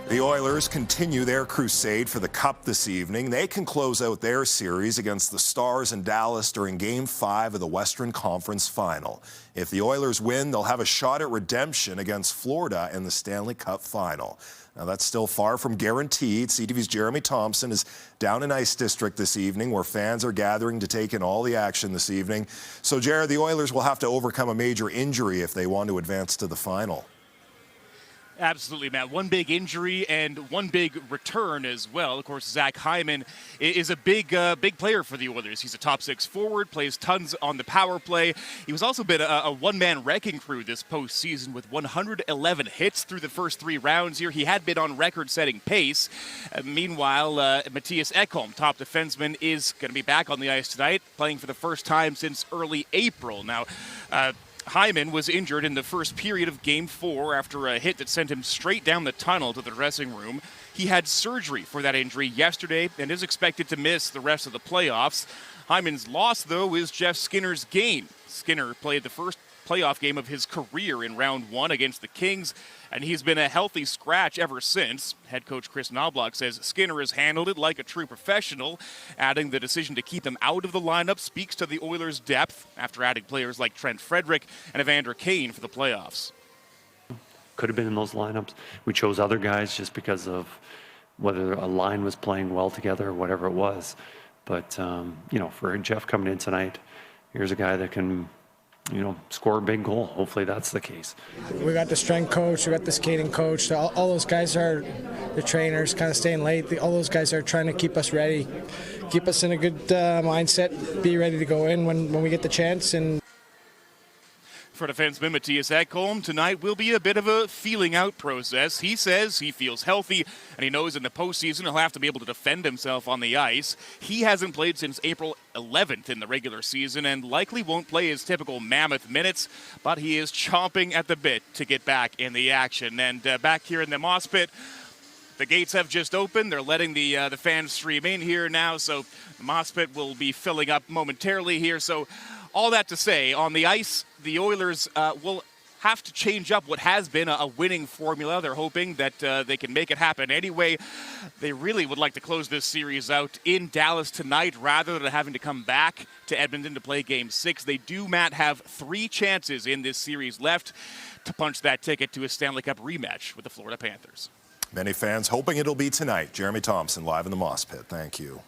The Oilers continue their crusade for the Cup this evening. They can close out their series against the Stars in Dallas during Game 5 of the Western Conference Final. If the Oilers win, they'll have a shot at redemption against Florida in the Stanley Cup Final. Now, that's still far from guaranteed. CTV's Jeremy Thompson is down in Ice District this evening, where fans are gathering to take in all the action this evening. So, Jared, the Oilers will have to overcome a major injury if they want to advance to the final. Absolutely, Matt. One big injury and one big return as well. Of course, Zach Hyman is a big player for the Oilers. He's a top six forward, plays tons on the power play. He was also been a one-man wrecking crew this postseason with 111 hits through the first 3 rounds here. He had been on record-setting pace. Meanwhile, Mattias Ekholm, top defenseman, is going to be back on the ice tonight, playing for the first time since early April. Now, Hyman was injured in the first period of Game 4 after a hit that sent him straight down the tunnel to the dressing room. He had surgery for that injury yesterday and is expected to miss the rest of the playoffs. Hyman's loss, though, is Jeff Skinner's gain. Skinner played the first playoff game of his career in round 1 against the Kings, and he's been a healthy scratch ever since. Head coach Chris Knobloch says Skinner has handled it like a true professional, adding the decision to keep him out of the lineup speaks to the Oilers' depth after adding players like Trent Frederick and Evander Kane for the playoffs. Could have been in those lineups. We chose other guys just because of whether a line was playing well together or whatever it was. But, for Jeff coming in tonight, here's a guy that can score a big goal. Hopefully that's the case. We got the strength coach, we got the skating coach. All those guys are the trainers, kind of staying late. All those guys are trying to keep us ready, keep us in a good mindset, be ready to go in when we get the chance. And for defenseman Mattias Ekholm, tonight will be a bit of a feeling-out process. He says he feels healthy, and he knows in the postseason he'll have to be able to defend himself on the ice. He hasn't played since April 11th in the regular season and likely won't play his typical mammoth minutes, but he is chomping at the bit to get back in the action. And back here in the Moss Pit, the gates have just opened. They're letting the fans stream in here now, so the Moss Pit will be filling up momentarily here. So all that to say, on the ice, the Oilers will have to change up what has been a winning formula. They're hoping that they can make it happen anyway. They really would like to close this series out in Dallas tonight rather than having to come back to Edmonton to play Game 6. They do, Matt, have 3 chances in this series left to punch that ticket to a Stanley Cup rematch with the Florida Panthers. Many fans hoping it'll be tonight. Jeremy Thompson live in the Moss Pit. Thank you.